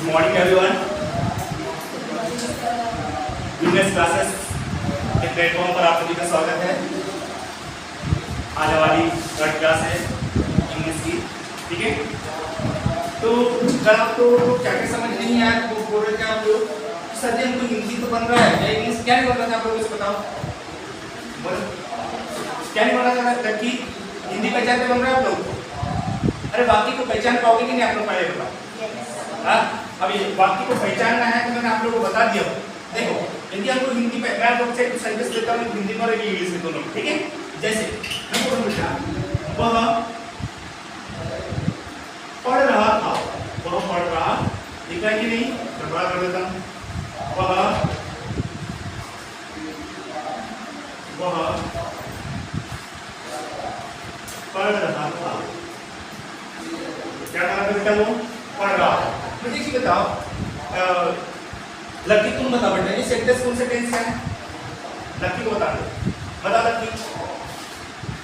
Morning everyone. Business classes के platform पर आप सभी का स्वागत है। आज हमारी थर्ड क्लास है इंग्लिश की, ठीक है। तो कल आपको क्या क्या समझ नहीं आया तो बोल रहे थे आप लोग कि सर जी हमको हिंदी तो बन रहा है या इंग्लिश क्या नहीं बन रहा था, आप लोगों को बताओ। बोलो क्या नहीं बन रहा था, जबकि हिंदी पहचानते बन रहा है आप लोग। अरे वाक्य को पहचान पाओगे कि नहीं आप लोग, पहले बताओ। हाँ, अब ये वाक्य को पहचानना है तो मैंने आप लोगों को बता दिया। देखो यदि हमको हिंदी पे मैं आपको कुछ सेंटेंस देता हूँ हिंदी में और इंग्लिश में दोनों, ठीक है। जैसे मैं बोलूँ बेटा वह पढ़ रहा था, वह पढ़ रहा, लिखा है कि नहीं, मैं बड़ा कर देता हूँ। वह पढ़ रहा था, क्या कहा था बेटा, वो पढ़ रहा था। मुझे एक बताओ लकी, तुम बता बेटा ये सेंटेंस कौन से टेंस का है, लकी को बता दो, बता लकी।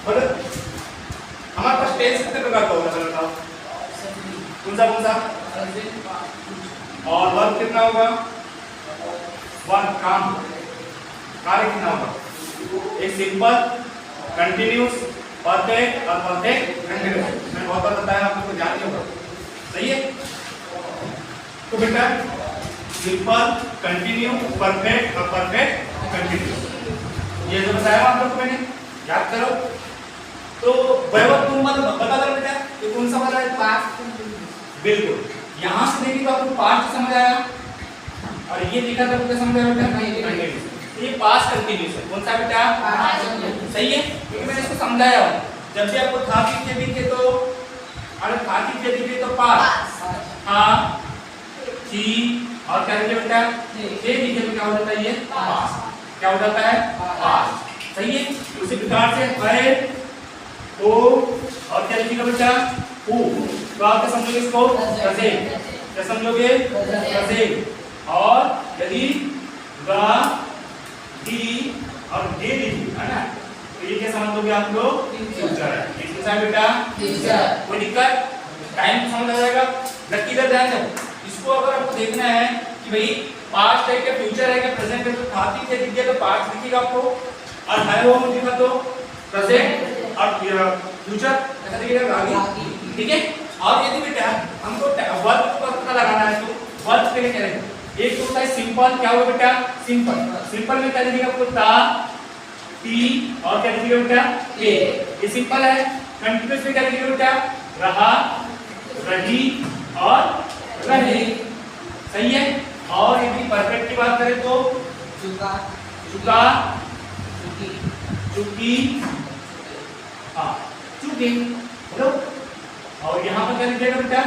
बोलो हमारे पास टेंस कितने प्रकार का होगा बताओ, कौन सा और वर्ब कितना होगा, वर्ब काम कार्य कितना होगा, एक सिंपल, कंटिन्यूस, परफेक्ट और परफेक्ट कंटिन्यूस। मैंने बहुत बार बताया आप लोगों को, जानते होगा, सही है। तो बेटा सिंपल, कंटिन्यू, परफेक्ट और परफेक्ट कंटिन्यू, ये जो बताया आप लोग को मैंने, याद करो। तो वैभव तुम बता दो बेटा ये कौन सा वाला है, पास्ट। बिल्कुल, यहाँ से देखिए तो आपको पास्ट समझ आया और ये लिखा था क्या समझ आया बेटा, ये पास्ट कंटिन्यूस है। कौन सा बेटा, सही है, क्योंकि मैंने इसको समझाया हूँ। जब भी आपको था कि दिखे तो, अरे था कि दिखे तो पास्ट, हाँ थी और क्या लिखे बेटा, ये दिखे तो क्या हो जाता है, ये पास्ट, क्या हो जाता है, पास्ट, सही है। उसी प्रकार से है तो और क्या लिखेगा बेटा, हु, तो आप क्या समझोगे इसको, प्रेजेंट, क्या समझोगे, प्रेजेंट। और यदि गा दी और दे दी है ना, तो ये क्या समझ लोगे आप लोग, फ्यूचर है। इसके साथ बेटा फ्यूचर, कोई दिक्कत, टाइम समझ आ जाएगा। लकी इधर ध्यान दो, इसको अगर आपको देखना है कि भाई पास्ट है क्या फ्यूचर है क्या प्रेजेंट है, तो खाती से दिख गया तो पास्ट दिखेगा आपको, और है वो दिखा तो प्रेजेंट, और फ्यूचर ऐसा दिखेगा आगे, ठीक है। और यदि बेटा हमको वर्ब का पता लगाना है तो वर्ब के लिए क्या रहेगा, एक तो होता है सिंपल, क्या होगा बेटा, सिंपल। सिंपल में क्या दिखेगा आपको, ता, ती और क्या दिखेगा बेटा, ए, ये सिंपल है। कंटीन्यूअस में क्या दिखेगा बेटा, रहा, रही और रहे, सही है। और यदि परफेक्ट की बात करें तो चुका, चुका, चुकी, चुकी, हाँ चुकी, बोलो। और यहाँ पर क्या लिख जाएगा बेटा,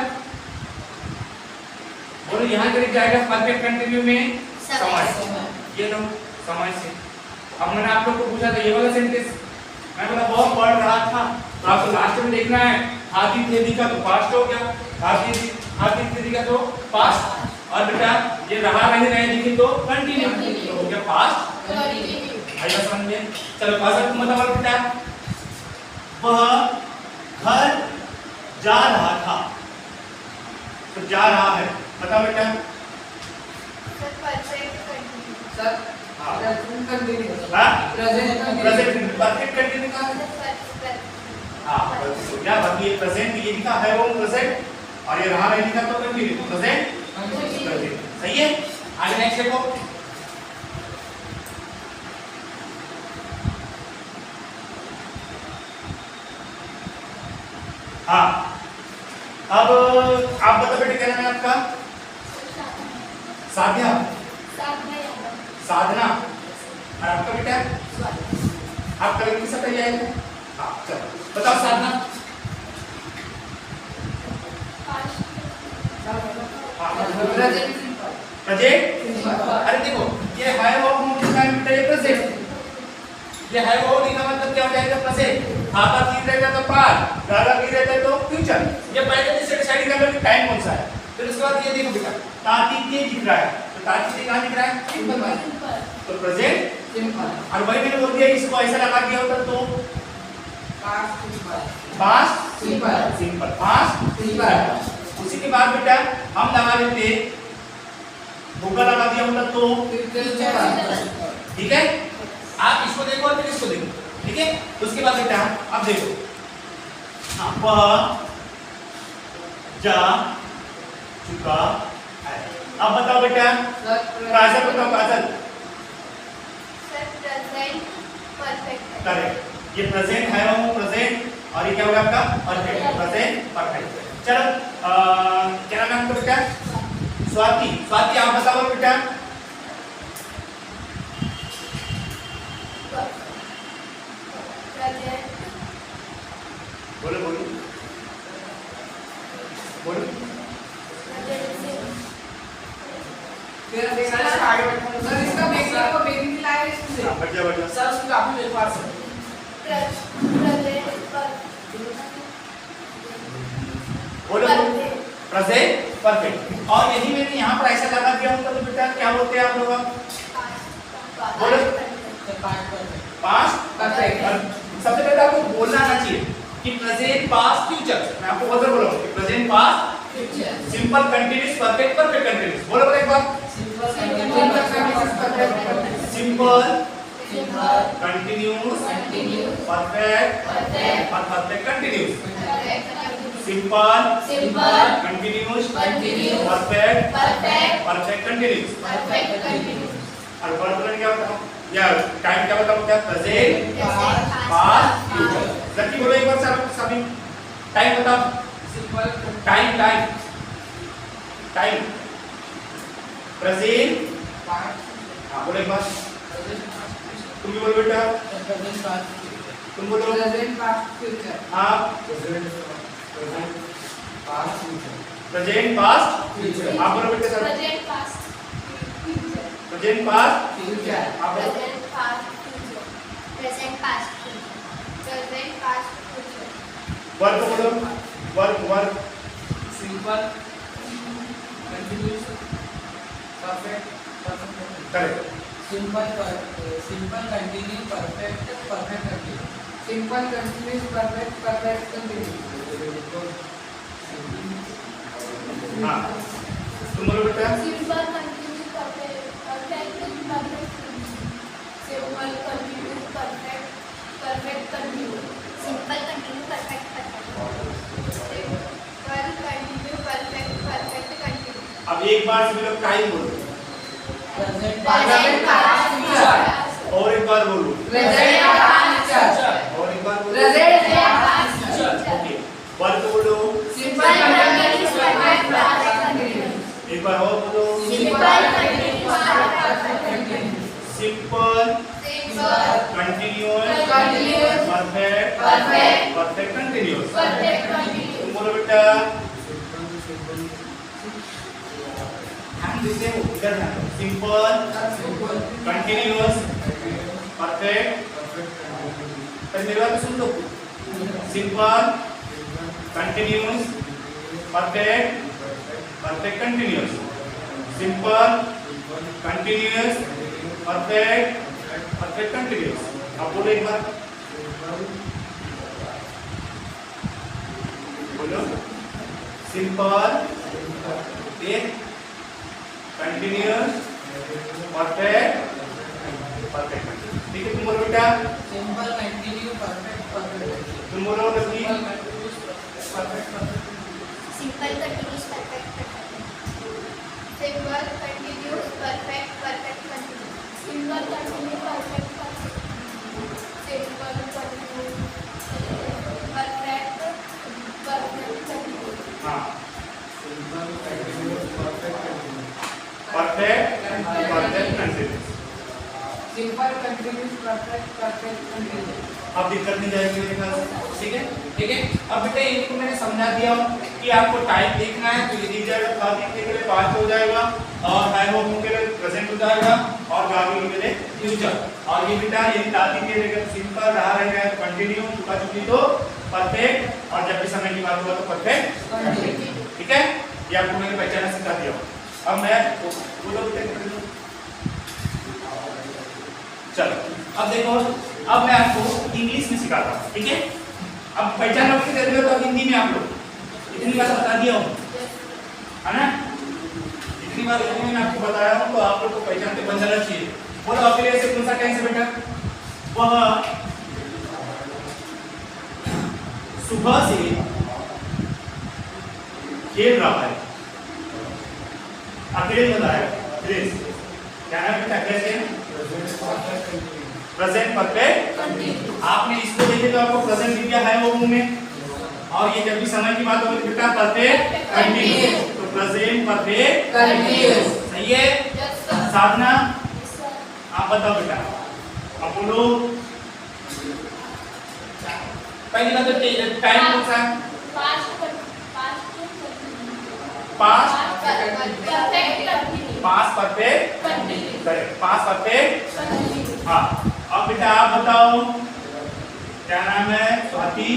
बोलो यहाँ क्या लिख जाएगा परफेक्ट कंटिन्यू में, समय, ये लो समय से। अब मैंने आप लोग को पूछा था ये वाला सेंटेंस, मैं बोला बहुत पढ़ रहा था, तो आपको लास्ट में देखना है हाथी थे दिखा तो पास्ट हो गया, हाथी थे दिखा तो पास्ट, और बेटा ये रहा रहे दिखे तो कंटिन्यू, तो हो गया पास्ट कंटिन्यू। आइए समझिए, चलो पास्ट तुम बताओ बेटा, वह घर जा रहा था, तो जा रहा है, बताओ बेटा सर परफेक्ट कंटिन्यू, सर हाँ present continue, present perfect continue का, हाँ क्या बाकी ये प्रेजेंट ये लिखा है वो प्रेजेंट, और ये रहा नहीं लिखा तो कंटिन्यू, प्रेजेंट कंटिन्यू, सही है। आगे नेक्स्ट देखो, हाँ अब आप बताओ बेटे क्या नाम है आपका, साध्या, साधना, और आपका बेटा, आपका लड़की सब तैयार है, हाँ चलो बताओ साधना, प्रेजेंट। अरे देखो ये है वो किसका है बेटा, ये प्रेजेंट, ये है वो लिखा मतलब क्या हो जाएगा, प्रेजेंट। आधा तीन रहता तो पास्ट, ज्यादा तीन रहता तो फ्यूचर। ये पहले से डिसाइड कर लो कि टाइम कौन सा है, फिर उसके बाद ये देखो बेटा ताती ये दिख रहा है, तो ताती से कहाँ दिख रहा है, सिंपल वाला, तो प्रेजेंट सिंपल। और वही मैंने बोल दिया इसको ऐसा लगा दिया होता तो पास्ट सिंपल, पास्ट सिंपल। उसी के बाद बेटा हम लगा लेते धोखा लगा दिया मतलब तो फ्यूचर ठीक है। आप इसको देखो और फिर इसको देखो, ठीक है। उसके बाद बेटा अब देखो, हाँ वह जा चुका है। अब बताओ बेटा काजल, बताओ काजल। सर प्रेजेंट परफेक्ट है। करेक्ट, ये प्रेजेंट है वो प्रेजेंट, और ये क्या होगा आपका परफेक्ट, प्रेजेंट परफेक्ट। चलो क्या नाम है बेटा? स्वाति। स्वाति आप बताओ बेटा। प्रेजेंट बोलो बोलो बोलो। सर इसका बेसिक को बेसिक लाया इसमें हाँ, बढ़िया बढ़िया। सर उसको काफी मेरे पास है। प्रेजेंट पर बोलो प्रेजेंट परफेक्ट। और यही मैंने यहाँ पर ऐसा लगा दिया हूँ तो बेटा क्या बोलते हैं आप लोग? बोलो पास्ट परफेक्ट। सबसे पहले आपको बोलना आना चाहिए कि प्रेजेंट पास्ट फ्यूचर। मैं आपको बहुत बार बोला हूँ कि present past simple continuous perfect perfect continuous. बोलो बोलो एक बार। सिंपल कंटीन्यूअस परफेक्ट और perfect continuous. Simple continuous perfect perfect continuous. और वर्तमान क्या बताओ या टाइम क्या बताओ? क्या प्रेजेंट पास्ट फ्यूचर। जबकि बोलो एक बार सभी टाइम बताओ। Time time time present. हाँ बोलो एक बार। तुम भी बोलो बेटा। तुम बोलो। Present past future. हाँ प्रेजेंट पास्ट फ्यूचर। आप बोलो बेटा sir. Present past future. Present past future. आप बोलो। Present past future. Present past future. Present past future. Work बोलो। Work work simple continuous perfect perfect. Correct. Simple continue perfect perfect continue. Simple continuous perfect perfect continuous. हाँ तुम बोलो बेटा। Simple continuous perfect perfect perfect. Simple continuous perfect perfect continuous. Simple continuous perfect perfect. Simple continuous perfect perfect continuous. अब एक बार सभी लोग time बोलो present present past future. और एक बार बोलो। Present past future. और एक बार बोलो। Present past future. Okay work बोलो। Simple continuous perfect perfect continuous. एक बार और बोलो। Simple continuous perfect continuous. Simple simple continuous continuous perfect perfect perfect continuous. Perfect continuous. तुम बोलो बेटा। हम जैसे इधर ना सिंपल कंटीन्यूअस परफेक्ट। पर मेरी बात सुन लो। Simple continuous perfect perfect continuous. Simple continuous perfect perfect continuous. अब बोलो एक बार। बोलो सिंपल कंटीन्यूअस परफेक्ट परफेक्ट। ठीक है तुम बोलो बेटा। Simple continue perfect perfect. तुम बोलो Ravi. Perfect perfect. Simple continuous perfect simple continuous perfect perfect continuous. Simple continuous perfect perfect. Simple continuous perfect perfect continuous. हाँ simple continue perfect continue. Perfect perfect continuous. Simple continuous perfect perfect continuous. अब दिक्कत नहीं जाएगी मेरे ख्याल से। ठीक है ठीक है। अब बेटा इनको मैंने समझा दिया कि आपको टाइम देखना है तो ये दी जाएगा। खाली के लिए पास्ट हो जाएगा और है हो के लिए प्रेजेंट हो जाएगा और गाड़ी के लिए फ्यूचर। और ये बेटा ये दादी के लिए सिंपल रहा रहेगा तो कंटिन्यू, चुका चुकी तो परफेक्ट, और जब भी समय की बात हुआ तो परफेक्ट। ठीक है ये आपको मैंने पहचाना सिखा दिया। अब मैं बोलो बेटा। चलो अब देखो, अब मैं आपको इंग्लिश में सिखाता हूँ। ठीक है अब पहचान रखने दे तो हिंदी में आप लोग इतनी बात बता दिया हूँ है ना। इतनी बार यदि मैंने आपको बताया हूं तो आप लोग को पहचानते बन जाना चाहिए। बोलो अकेले से कौन सा टेंस है बेटा? वह सुबह से खेल रहा है। अकेले बताया प्लीज क्या नाम बेटा? कैसे प्रेजेंट परफेक्ट कंटिन्यूअस। आपने इसको देखे तो आपको प्रेजेंट दिख गया है वो मुंह में, और ये जब भी समय की बात होगी बेटा परफेक्ट कंटिन्यूअस, तो प्रेजेंट परफेक्ट कंटिन्यूअस सही है। साधना आप बताओ बेटा। अपोलो पहली बात तो टाइम कौन सा? Past perfect correct, past perfect. हाँ अब बेटा आप बताओ क्या नाम है? स्वाति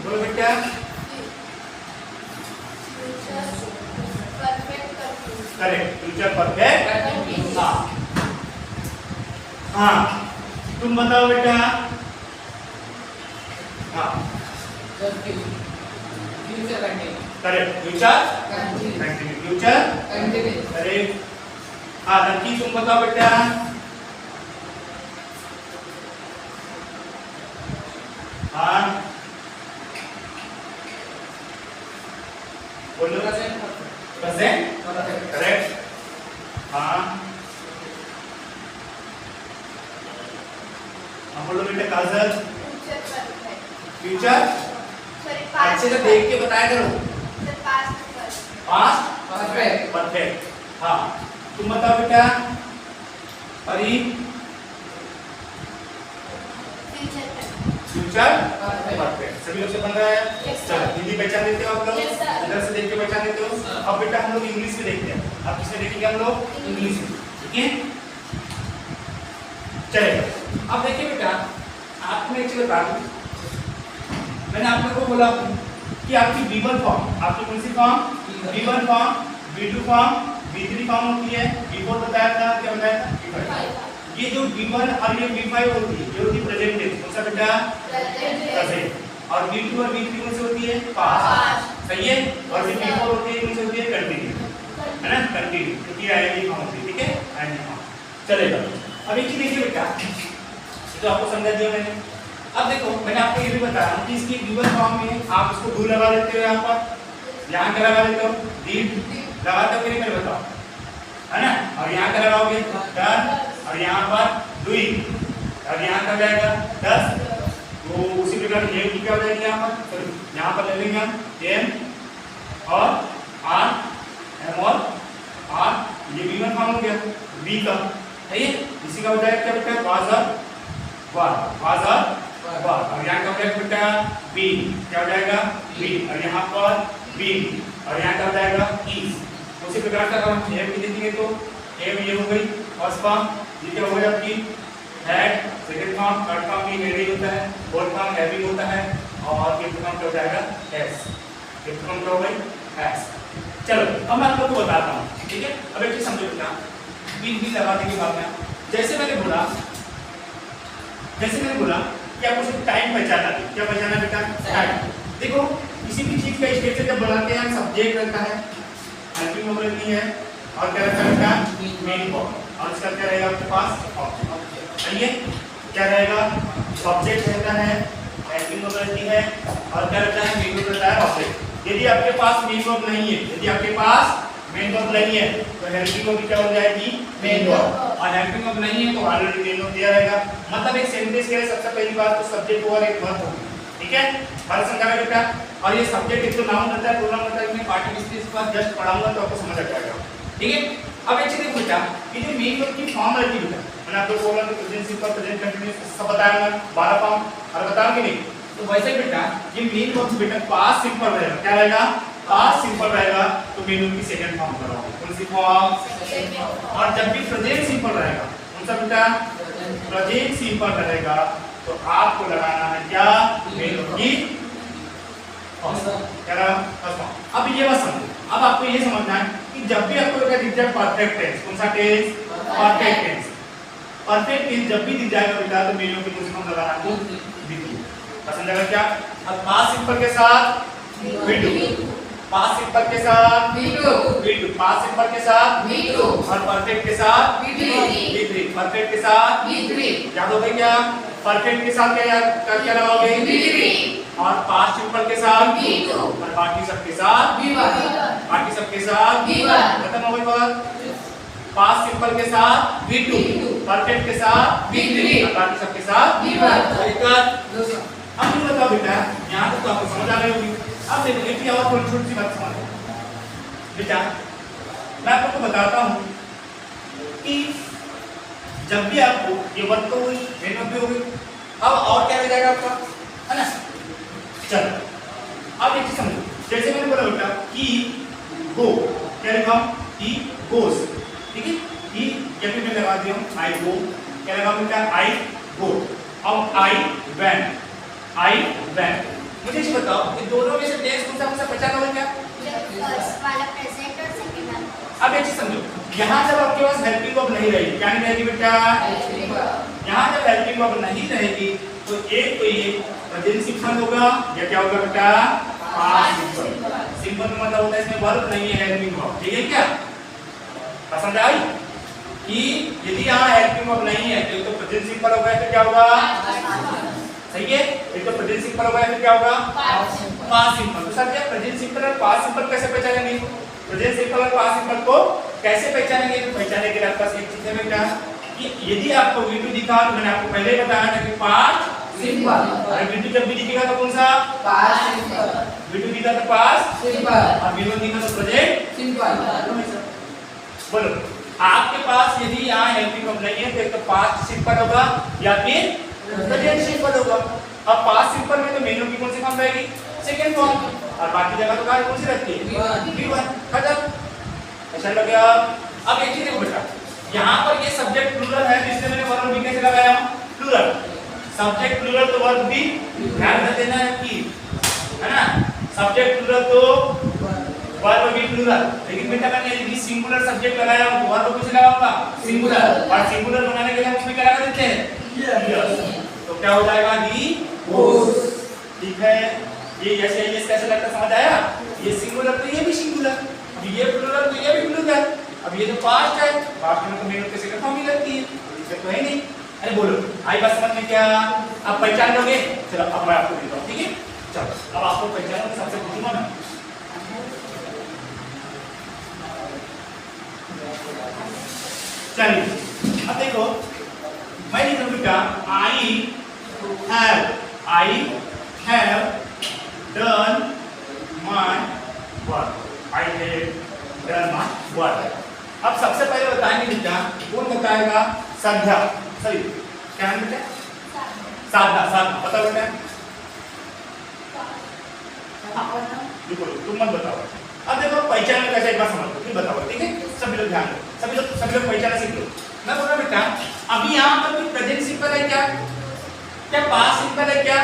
बोलो बेटा। Correct, future perfect. हाँ हाँ तुम बताओ बेटा। हाँ future continue. Correct, future continue. Continue, future continue. Correct. हाँ लड़की तुम बताओ बेटा। हाँ बोलो। Present correct. हाँ बोलो बेटा। काजल फ्यूचर अच्छे से देख के बताया करो। Past perfect. परफेक्ट। हाँ तुम बताओ बेटा। अरे फ्यूचर परफेक्ट। सभी लोग से बन रहा है? Yes, sir. चलो हिंदी पहचान देते हो आप लोग? Yes, sir. इधर से देख के पहचान देते हो? अब बेटा हम लोग इंग्लिश में देखते हैं। अब किसमें देखेंगे हम लोग? इंग्लिश में, ठीक है? चलेगा। अब देखिए बेटा आपने एक चीज बता दूं, मैंने आप लोगों को बोला कि आपकी V1 फॉर्म, आपकी कौन सी form? V1 form, V2 form, V3 form होती है। V4 बताया था, क्या बताया था? V5। ये जो V1 और ये V5 होती है, ये होती है प्रेजेंट टेंस। कौन सा बेटा? प्रेजेंट। और V2 और V3 कौन सी होती है? पास्ट। सही है। और V4 होती है, कौन सी होती है? कंटिन्यू, है ना? कंटिन्यू, क्योंकि आईएनजी फॉर्म होती है, ठीक है? आईएनजी फॉर्म चलेगा। अब एक चीज देखिए बेटा, तो आपको समझा दिया मैंने। अब देखो मैंने आपको ये भी बताया कि इसकी V1 फॉर्म में आप इसको डू लगा देते हो, यहाँ पर यहाँ क्या लगा देते हो? डीड लगाते हो कि नहीं? मेरे बताओ, है ना? और यहाँ क्या लगाओगे? डन। और यहाँ पर डूइंग, और यहाँ क्या जाएगा? डस। तो उसी प्रकार ये क्या हो जाएगी यहाँ पर? यहाँ पर ले लेंगे हम एम और आर, एम और आर, ये V1 फॉर्म हो गया बी का, सही है? इसी का हो जाएगा क्या बेटा? वाज और और यहाँ का हो जाएगा बेटा बी, क्या हो जाएगा? बी। और यहाँ पर बी, और यहाँ का हो जाएगा इज। उसी प्रकार से अगर हम एम की देखेंगे तो एम ये हो गई फर्स्ट फॉर्म, ये क्या हो गई आपकी? Head. Second form, third form की हेडिंग होता है, फोर्थ फॉर्म हैविंग होता है, और फिफ्थ फॉर्म क्या हो जाएगा? एस। फिफ्थ फॉर्म क्या हो गई? एस। चलो अब मैं आप लोग को बताता हूँ, ठीक है? अब एक चीज समझो बेटा, बी लगाने के बाद में जैसे मैंने बोला कि आपको सिर्फ टाइम पहचाना है। क्या पहचाना बेटा? टाइम। देखो किसी भी चीज का स्ट्रक्चर जब बनाते हैं सब्जेक्ट रहता है, हेल्पिंग वर्ब रहती है, और क्या रहता है बेटा? Main verb. और इसका क्या रहेगा आपके पास? ऑब्जेक्ट। सही है? क्या रहेगा? सब्जेक्ट रहता है, हेल्पिंग वर्ब रहती है, और क्या रहता है? मेन वर्ब रहता है, ऑब्जेक्ट। यदि आपके पास मेन वर्ब नहीं है, यदि आपके पास मेन वर्ब नहीं है तो हेल्पिंग वर्ब क्या हो जाएगी? Main verb. और हेल्पिंग वर्ब नहीं है तो ऑलरेडी मेन वर्ब दिया रहेगा। मतलब एक सेंटेंस के लिए सबसे पहली बात तो सब्जेक्ट और एक वर्ब होगी, ठीक है? बात समझा में बेटा? और ये सब्जेक्ट एक तो नाउन रहता है, प्रोनाउन रहता है। मैं पार्टिसिपल इसके बाद जस्ट पढ़ाऊंगा तो आपको समझ आ जाएगा, ठीक है? अब एक चीज देखो बेटा, ये जो मेन वर्ब की फॉर्म रहती है बेटा, मैंने आपको बोला कि प्रेजेंट सिंपल, प्रेजेंट कंटीन्यूअस सब बताया मैं 12 फॉर्म, और बताऊं कि नहीं? तो वैसे ही बेटा ये मेन वर्ब बेटा पास्ट सिंपल रहेगा। क्या रहेगा? पास्ट सिंपल रहेगा, तो मेन वर्ब की सेकंड फॉर्म कराओगे। कौन सी फॉर्म? और जब भी प्रेजेंट सिंपल रहेगा, कौन सा बेटा? प्रेजेंट सिंपल रहेगा, तो आपको लगाना है क्या? मेन वर्ब की क्या रहा? First form. अब ये बात समझो, अब आपको ये समझना है कि जब भी आपको दिख जाए परफेक्ट टेंस, कौन सा tense? Perfect tense. Perfect tense जब भी दिख जाएगा बेटा तो मेन वर्ब की कौन सी फॉर्म लगाना है? पसंद आएगा क्या? अब पास्ट सिंपल के साथ विल डू, पास्ट सिंपल के साथ V2 V2, पास्ट सिंपल के साथ V2 और परफेक्ट के साथ V3, परफेक्ट के साथ V3 याद हो गई क्या? परफेक्ट के साथ क्या लगाओगे? V3 और पास्ट सिंपल के साथ V2 और बाकी सबके साथ V1 बाकी सबके साथ V1 खत्म हो गई बात। पास्ट सिंपल के साथ V2, परफेक्ट के साथ V3 और बाकी सबके साथ V1 दिक्कत। अब मुझे बताओ बेटा, यहाँ तक तो आपको समझ आ गई होगी। अब देखो एक और थोड़ी छोटी सी बात समझो बेटा, मैं आपको बताता हूँ कि जब भी आपको ये वर्क तो हुई, मेन वर्क भी हो गई, अब और क्या रह जाएगा आपका, है ना? चलो अब एक चीज समझो, जैसे मैंने बोला बेटा कि गो, क्या लिखा? ही गोस, ठीक है? ही जब भी मैं लगा दिया हूँ आई गो, क्या लगा बेटा? आई गो। अब आई वेंट, आई वेंट। मुझे ये बताओ कि दोनों में से टेंस कौन सा पहचाना होगा क्या? फर्स्ट वाला प्रेजेंट और सेकंड वाला। अब एक चीज समझो, यहाँ जब आपके पास हेल्पिंग वर्ब नहीं रहेगी, क्या नहीं रहेगी बेटा? यहाँ जब हेल्पिंग वर्ब नहीं रहेगी तो एक तो ये प्रेजेंट सिंपल होगा या क्या होगा बेटा? Past simple. सिंपल में मतलब होता है इसमें वर्ब नहीं है, हेल्पिंग वर्ब, ठीक है क्या? पसंद आई कि यदि यहाँ हेल्पिंग वर्ब नहीं है तो प्रेजेंट सिंपल होगा तो क्या होगा? सही है? एक तो प्रेजेंट सिंपल होगा तो क्या होगा? Past simple. तो सर क्या प्रेजेंट सिंपल और पास्ट सिंपल कैसे पहचानेंगे? प्रेजेंट सिंपल और पास्ट सिंपल को कैसे पहचानेंगे? तो पहचानने के लिए आपके पास एक चीज है बेटा कि यदि आपको V2 दिखा तो मैंने आपको पहले ही बताया था कि पास्ट सिंपल और V2 जब भी दिखेगा तो कौन सा? पास्ट सिंपल V2 दिखा तो पास्ट सिंपल और V1 दिखा तो प्रेजेंट सिंपल। बोलो आपके पास यदि यहाँ हेल्पिंग वर्ब नहीं है तो एक तो पास्ट सिंपल होगा या फिर प्रेजेंट सिंपल होगा। अब पास्ट सिंपल में तो मेन वर्ब की कौन सी फॉर्म रहेगी? सेकंड फॉर्म, और बाकी जगह तो कौन सी रहती है? V1। खत्म, ऐसा लग गया। अब एक चीज देखो बेटा, यहाँ पर ये सब्जेक्ट प्लूरल है जिससे मैंने वर्ब भी कैसे लगाया हूँ? प्लूरल। सब्जेक्ट प्लूरल तो वर्ब भी ध्यान रख देना है कि, है ना? सब्जेक्ट प्लूरल तो वर्ब भी प्लूरल, लेकिन बेटा मैंने यदि सिंगुलर सब्जेक्ट लगाया हूँ तो वर्ब किसे लगाऊंगा? सिंगुलर। और सिंगुलर बनाने के लिए हम उसमें क्या लगा देते हैं? यस। तो क्या हो जाएगा? ही गोस। ठीक है, ये यस या यस कैसे लगता समझ आया? ये सिंगुलर तो ये भी सिंगुलर, अब ये प्लूरल तो ये भी प्लूरल, अब ये तो पास्ट है, पास्ट में तो मेन वर्ब सेकंड फॉर्म ही लगती है, इससे तो है नहीं। अरे बोलो आई बात समझ में क्या? आप पहचान लोगे? चलो अब मैं आपको देता हूँ, ठीक है? चलो अब आपको पहचानो सबसे पूछूंगा मैं। चलिए अब देखो मैं लिख रहा हूँ बेटा I have done my work, I have done my work. अब सबसे पहले बताएंगे बेटा, कौन बताएगा? संध्या, सही क्या है बेटा? साधना, साधना पता बेटा? देखो तुम मत बताओ। अब देखो पहचान कैसे एक बार समझ लो, फिर बताओ, ठीक है? सभी लोग ध्यान दो, सभी लोग पहचाना सीख लो। मैं बोल रहा बेटा अभी यहाँ पर कोई प्रेजेंट सिंपल है क्या? क्या पास्ट सिंपल है क्या?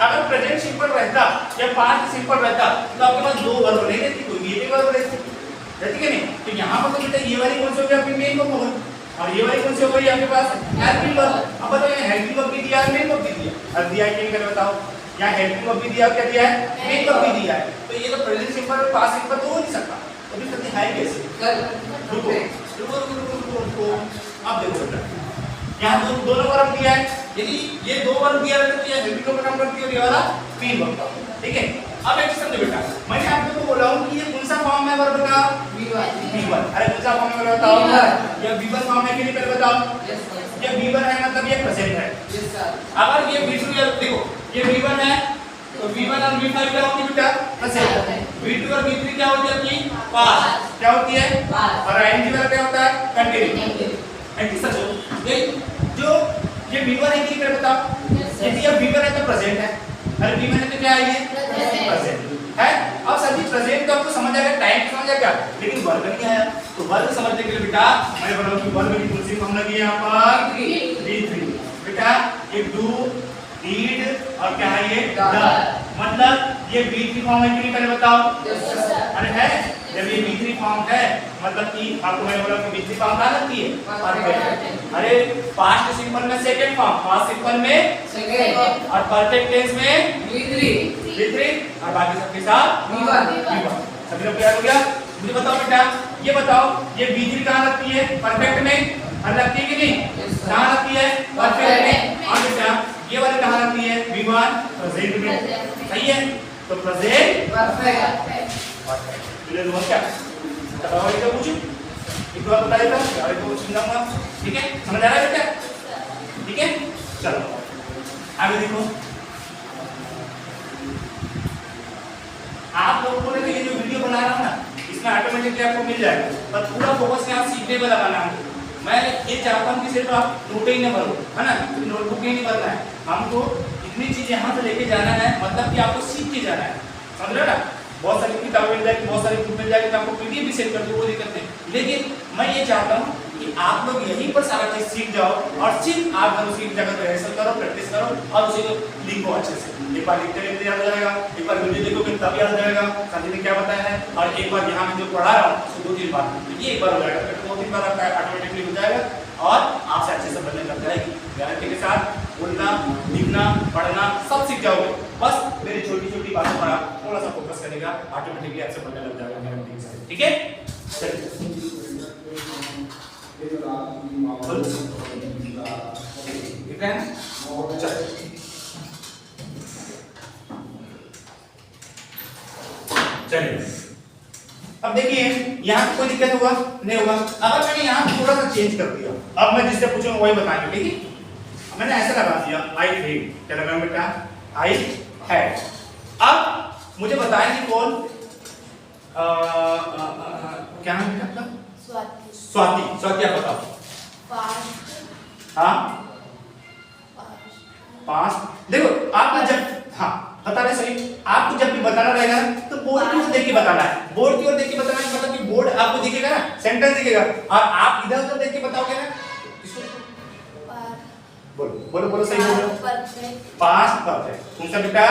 अगर प्रेजेंट सिंपल रहता या पास्ट सिंपल रहता तो आपके पास दो वर्ब नहीं रहती, कोई ये भी वर्ब रहती कि नहीं? तो यहाँ पर तो बेटा ये वाली कौन सी हो गई आपकी मेन वर्ब हो गई, और ये वाली कौन सी हो गई आपके पास? Helping verb. अब बताओ ये हेल्पिंग वर्ब भी दिया है, मेन वर्ब भी दिया है। अब दिया है क्या कर बताओ? यहाँ हेल्पिंग वर्ब भी दिया, क्या दिया है? मेन वर्ब भी दिया है। तो ये तो प्रेजेंट सिंपल और पास्ट सिंपल तो हो नहीं सकता, तो भी करते है कैसे? रुको अब देखो बेटा यहाँ दोनों वर्ब दिया है, यदि ये दो वर्ब दिया रहता तो ये हेल्पिंग वर्ब का काम करती है और ये वाला मेन वर्ब का, ठीक है? अब एक समझो बेटा, मैंने आपको बोला हूँ कि ये कौन सा फॉर्म है वर्ब का? V1। अरे कौन सा फॉर्म है बताओ? ये V1 फॉर्म है कि नहीं पहले बताओ? ये V1 है मतलब ये प्रेजेंट है। अगर ये V2 या देखो ये V1 है तो V1 और V5 क्या होती है बेटा? प्रेजेंट। V2 और V3 क्या होती है अपनी? पास्ट। क्या होती है? और ING वाला क्या होता है? कंटिन्यू। ऐसे समझो ये जो ये V1 है कि नहीं बताओ? यदि ये V1 है तो प्रेजेंट है, अरे V1 है तो क्या है? ये प्रेजेंट है। अब सर जी प्रेजेंट तो आपको समझ आएगा, टाइम समझ आएगा, लेकिन वर्ब नहीं आया। तो वर्ब समझने के लिए बेटा मैं बोल रहा हूं कि वर्ब की कौन सी फॉर्म लगी है यहाँ पर? V3। बेटा ये डू डीड और क्या है ये? डन। मतलब ये V3 फॉर्म है कि नहीं पहले बताओ? अरे है, जब ये V3 फॉर्म है मतलब कि आपको मैंने बोला कि V3 फॉर्म कहाँ लगती है? परफेक्ट। अरे पास्ट सिंपल में सेकंड फॉर्म, पास्ट सिंपल में सेकंड और परफेक्ट टेंस में V3 V3 और बाकी सबके साथ V1 सभी लोग क्लियर हो गया। मुझे बताओ बेटा, ये बताओ ये V3 कहाँ लगती है परफेक्ट में, और लगती है कि नहीं, कहाँ लगती है परफेक्ट में, और बेटा ये वाली कहाँ लगती है V1 प्रेजेंट में, सही है, तो प्रेजेंट परफेक्ट क्लियर हुआ क्या? बताओ ये तो पूछो एक बार बता देता हूँ और तो समझाऊंगा, ठीक है, समझ आ रहा है बेटा, ठीक है, चलो आगे देखो। आप लोगों को ये जो वीडियो बना रहा हूँ ना, इसमें ऑटोमेटिकली आपको मिल जाएगा, पर पूरा फोकस यहाँ सीखने पे लगाना है। मैं ये चाहता हूँ कि सिर्फ आप नोट ही न भरो, है ना, नोटबुक ही नहीं भरना है, हमको इतनी चीज यहाँ से लेके जाना है, मतलब कि आपको सीख के जाना है, समझ रहे हो ना। बहुत सारी किताबें मिल जाएगी, बहुत सारी बुक मिल जाएगी, तो आपको पीडीएफ भी सेंड कर दूँ, कोई दिक्कत नहीं, लेकिन मैं ये चाहता हूँ कि आप लोग यहीं पर सारा चीज सीख जाओ, और सिर्फ आप घर उसी जगह रिहर्सल करो, प्रैक्टिस करो, और उसे लिखो अच्छे से। एक बार लिखते लिखते याद हो जाएगा, एक बार वीडियो देखोगे तब याद हो जाएगा सर ने क्या बताया है, और एक बार यहाँ में जो पढ़ा रहा हूँ उसको 2-3 बार, तो ये एक बार हो जाएगा, फिर 2-3 बार आपका ऑटोमेटिकली हो जाएगा, और आपसे अच्छे से बनने लग जाएगी। गारंटी के साथ बोलना, लिखना, पढ़ना सब सीख जाओगे, बस मेरी छोटी छोटी बातों पर आप थोड़ा सा फोकस करेगा, ऑटोमेटिकली आपसे बनने लग जाएगा गारंटी के साथ, ठीक है। चलिए ठीक है, चलिए अब देखिए यहाँ कोई दिक्कत होगा नहीं होगा, अगर मैंने यहाँ थोड़ा सा चेंज कर दिया, अब मैं जिससे पूछूंगा वही बताएंगे, ठीक है। मैंने ऐसा लगा दिया आई हैड, क्या लगा बेटा, आई हैड। अब मुझे बताएंगे कौन, क्या नाम है आपका, स्वाति, स्वाति आप बताओ। हाँ पास्ट, देखो आपने जब, हाँ बता रहे सही, आपको जब भी बताना रहेगा तो बोर्ड की ओर देख के बताना है, बोर्ड की ओर देख के बताना है, मतलब कि बोर्ड आपको दिखेगा ना, सेंटेंस दिखेगा, और आप इधर उधर देख के बताओगे ना, बोलो बोलो बोलो सही बोलो, पास्ट परफेक्ट। कौन सा बेटा,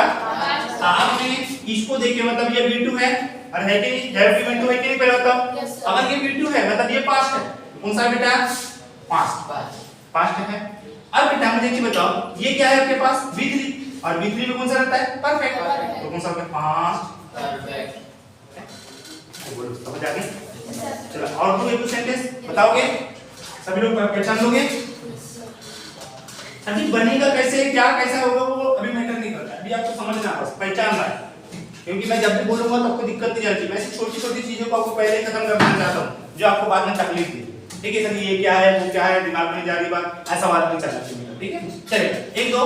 आपने इसको देखे मतलब ये V2 है, और है कि नहीं, है V2 है कि नहीं, पहले बताओ। अगर ये V2 है मतलब ये पास्ट है, कौन सा बेटा, पास्ट है। अब बेटा मुझे ये बताओ ये क्या है आपके पास, V3, और V3 में कौन सा रहता है, परफेक्ट, तो कौन सा होगा, पास्ट परफेक्ट। बोलो समझ आ गई, चलो और कोई एक सेंटेंस बताओगे, सभी लोग पहचान लोगे। अभी बनेगा कैसे, क्या कैसा होगा वो अभी मैटर नहीं करता, अभी आपको समझना बस पहचानना है, क्योंकि मैं जब भी बोलूंगा तो आपको दिक्कत नहीं आती, मैं ऐसी छोटी छोटी चीजों को आपको पहले खत्म करना चाहता हूँ जो आपको बाद में तकलीफ दी, ठीक है सर, ये क्या है वो क्या है, दिमाग में नहीं जा रही बात, ऐसा बात नहीं चलना चाहिए, ठीक है। चलिए एक दो,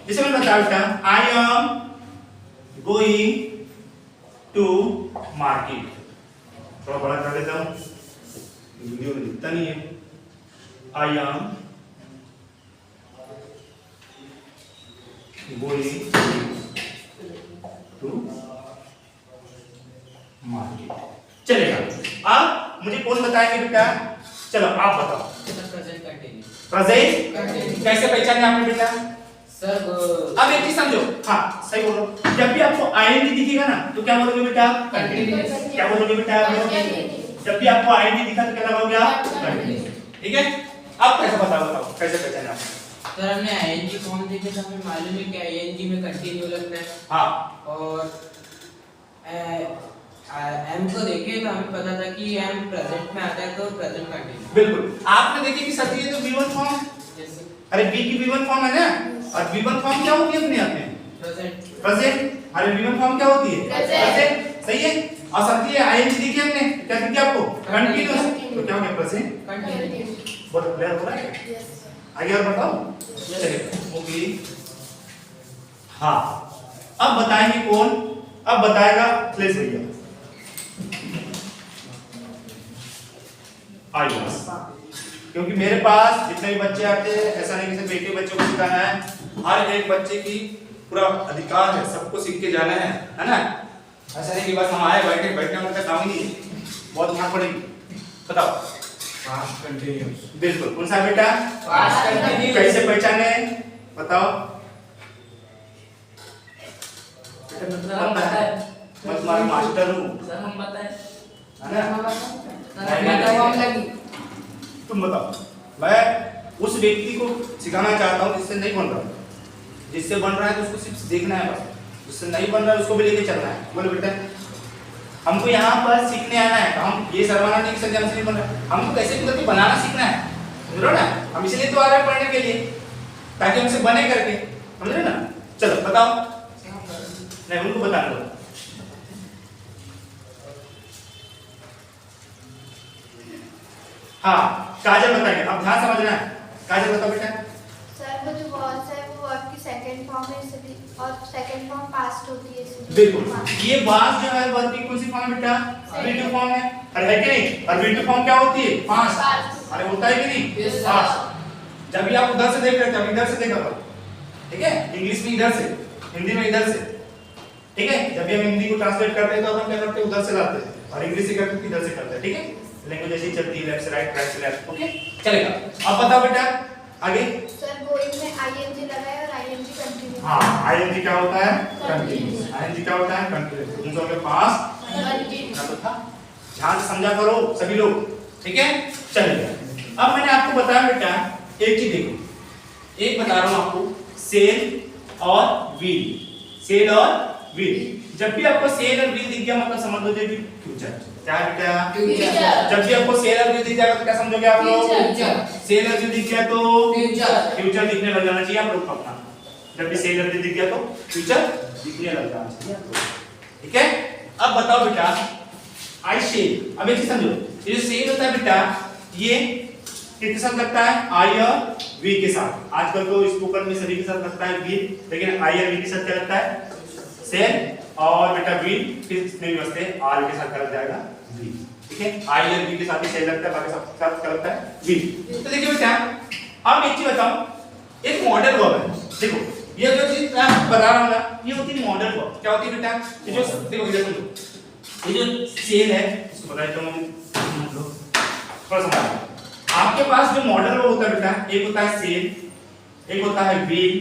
जैसे मैंने बताया था, I am going to market, थोड़ा बड़ा कर देता हूँ, वीडियो में दिखता नहीं है, I am going to market, चलेगा। अब मुझे कौन बताएंगे बेटा, चलो आप बताओ। प्रेजेंट कंटिन्यू, प्रेजेंट कैसे पहचाने आपने बेटा, सर अब एक चीज समझो, हाँ सही बोलो, जब भी आपको आईएनजी दिखेगा ना तो क्या बोलोगे बेटा, कंटिन्यूअस, क्या बोलोगे बेटा, जब भी आपको आईएनजी दिखा तो क्या लगाओगे आप, कंटिन्यूअस, ठीक है। अब कैसे बताओ कैसे पहचाने आप। सर हमने आईएनजी फॉर्म देखे तो हमें मालूम है कि आईएनजी में कंटिन्यू लगता है, हाँ, और एम को देखे तो हमें पता था कि एम प्रेजेंट में आता है तो प्रेजेंट कंटिन्यू। बिल्कुल, आपने देखे कि सर ये तो V1 फॉर्म है, अरे बी की V1 फॉर्म है ना, और V1 फॉर्म क्या होती है अपने आप में, प्रेजेंट, अरे V1 फॉर्म क्या होती है, प्रेजेंट, सही है। और सर ये आईएनजी देखिए हमने क्या दिया आपको, कंटिन्यूअस, तो क्या हो गया, प्रेजेंट कंटिन्यूअस, बहुत क्लियर हो रहा है, आगे और बताओ, चलिए ओके। हाँ अब बताएंगे कौन, अब बताएगा प्लीज भैया, आयुष, क्योंकि मेरे पास जितने भी बच्चे आते हैं ऐसा नहीं कि सिर्फ एक ही बच्चों को सिखाना है, हर एक बच्चे की पूरा अधिकार है, सबको सीख के जाना है ना, ऐसा नहीं कि बस हम आए बैठे बैठने उनका काम ही नहीं, बहुत ध्यान पड़ेगी। बताओ, पास्ट कंटिन्यूअस, बिल्कुल, कौन सा बेटा, पास्ट कंटिन्यूअस, कैसे पहचाने बताओ, हम बताएं, मैं तुम्हारा मास्टर हूँ, सर हम बताएं, है ना, तुम बताओ। मैं उस व्यक्ति को सिखाना चाहता हूँ जिससे नहीं बन रहा, जिससे बन रहा है तो उसको सिर्फ देखना है बस, जिससे नहीं बन रहा है उसको भी लेके चलना है। बोलो बेटा, हमको यहाँ पर सीखने आना है, तो हम ये सर्वनाम नहीं लिख सकते, हमसे नहीं बन रहा है, हमको कैसे भी करके बनाना सीखना है, समझ रहे हो ना? हम इसलिए तो आ रहे हैं पढ़ने के लिए, ताकि हमसे बने करके, समझ रहे हो ना? चलो बताओ, नहीं उनको बता दो। हाँ काजल बताइए, अब ध्यान समझना है। काजल बताओ बेटा। सर वो जो वर्ड्स है वो वर्ब की सेकंड फॉर्म है इसलिए, और सेकंड फॉर्म पास्ट होती है इसलिए। बिल्कुल, ये वाज जो है वर्ब की कौन सी फॉर्म है बेटा? वी टू फॉर्म है, अरे है कि नहीं? और वी टू फॉर्म क्या होती है? पास्ट। अरे होता है कि नहीं? Yes, sir. पास्ट। जब भी आप उधर से देख रहे थे, अब इधर से देखा करो, ठीक है? इंग्लिश में इधर से, हिंदी में इधर से, ठीक है? जब भी हम हिंदी को ट्रांसलेट करते हैं तो हम क्या करते हैं? उधर से लाते हैं, और इंग्लिश से करते हैं इधर से करते हैं, ठीक है? लैंग्वेज ऐसी चलती है, लेफ्ट से राइट, राइट से लेफ्ट, ओके? चलेगा। अब बताओ बेटा आगे। सर गोइंग में आईएनजी लगा है और आईएनजी कंटिन्यू। हाँ, आईएनजी क्या होता है? Continuous. आईएनजी क्या होता है? कंटीन्यूअस। उनका के पास कंटिन्यू। क्या तो था? ध्यान से समझा करो सभी लोग, ठीक है? चलिए, अब मैंने आपको बताया बेटा, एक चीज देखो, एक बता रहा हूं आपको, सेल और व्हील, सेल और व्हील। जब भी आपको सेल और व्हील दिख गया मतलब समझ लो कि फ्यूचर। क्या है बेटा? फ्यूचर। जब भी आपको सेल और व्हील दिख जाएगा तो क्या समझोगे आप लोग? फ्यूचर। सेल और व्हील दिख गया तो फ्यूचर। फ्यूचर दिखने लग जाना चाहिए आप लोग को अपना। जब भी सेल और व्हील दिख गया तो फ्यूचर दिखने लग जाना चाहिए आप लोग, ठीक है? अब बताओ बेटा, आई सेल, अब एक चीज समझो, ये जो सेल होता है बेटा, ये किसके साथ लगता है? आई और वी के साथ। आजकल तो स्पोकन में सभी के साथ लगता है वी, लेकिन आई और वी के साथ क्या लगता है? सेल। और बेटा वी किसमें भी बसते हैं? आर के साथ क्या लग जाएगा? वी, ठीक है? आई और वी के साथ ही सेल लगता है, बाकी सब के साथ क्या लगता है? वी। तो देखिए बेटा, अब एक चीज बताओ, एक मॉडल वर्ब है, देखो ये जो चीज मैं आपको बता रहा हूं ना, ये होती है मॉडल वर्ब। क्या होती है बेटा? ये जो देखो इधर सुनो, ये जो सेल है इसको बता देता हूं, थोड़ा समझो। आपके पास जो मॉडल वर्ब होता है बेटा, एक होता है सेल, एक होता है व्हील,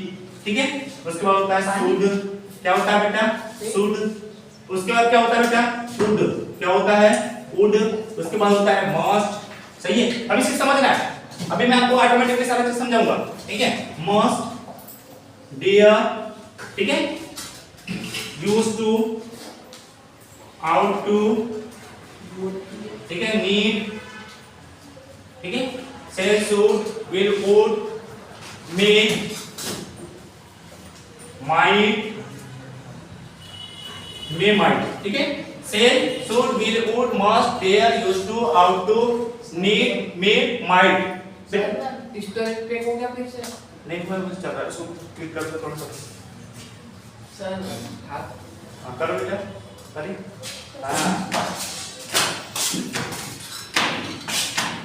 ठीक है? उसके बाद होता है शुड, क्या होता है बेटा? शुड। उसके बाद क्या होता है बेटा? शुड। क्या होता है? वुड। उसके बाद होता है मस्ट। सही है? अब इसे समझना है, अभी मैं आपको ऑटोमेटिकली सारा चीज समझाऊंगा, ठीक है? मस्ट, डियर, ठीक है? यूज्ड टू, आउट टू, ठीक है? नीड, ठीक है? Shall, should, will, would, may, might, may, might, ठीक है? Shall, should, will, would, must, dare, used to, ought to, need, may, might. इसको पे हो गया फिर से नहीं कोई कुछ चल रहा है, इसको क्लिक कर दो थोड़ा सा। सर हाथ हाँ करो बेटा, करिए। हाँ